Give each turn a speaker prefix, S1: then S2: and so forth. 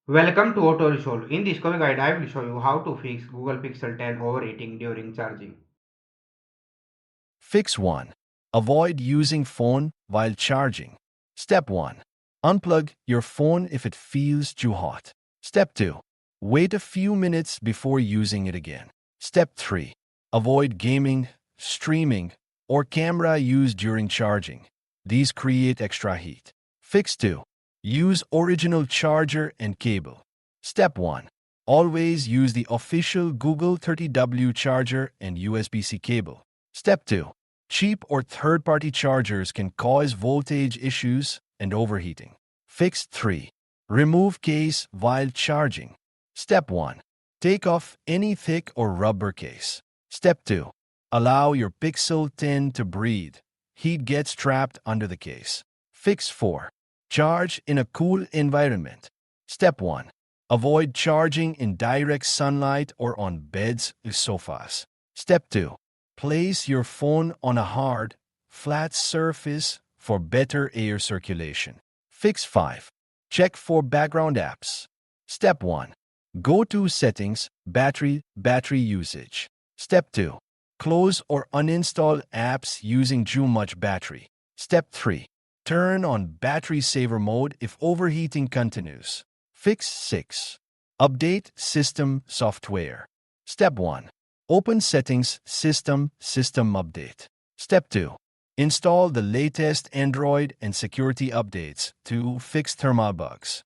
S1: Welcome to Auto Resolve. In this quick guide, I will show you how to fix Google Pixel 10 overheating during charging.
S2: Fix 1. Avoid using phone while charging. Step 1. Unplug your phone if it feels too hot. Step 2. Wait a few minutes before using it again. Step 3. Avoid gaming, streaming, or camera use during charging. These create extra heat. Fix 2. Use original charger and cable. Step 1. Always use the official Google 30W charger and USB-C cable. Step 2. Cheap or third-party chargers can cause voltage issues and overheating. Fix 3. Remove case while charging. Step 1. Take off any thick or rubber case. Step 2. Allow your Pixel 10 to breathe. Heat gets trapped under the case. Fix 4. Charge in a cool environment. Step 1. Avoid charging in direct sunlight or on beds or sofas. Step 2. Place your phone on a hard, flat surface for better air circulation. Fix 5. Check for background apps. Step 1. Go to Settings, Battery usage. Step 2. Close or uninstall apps using too much battery. Step 3. Turn on battery saver mode if overheating continues. Fix 6. Update system software. Step 1. Open Settings, System Update. Step 2. Install the latest Android and security updates to fix thermal bugs.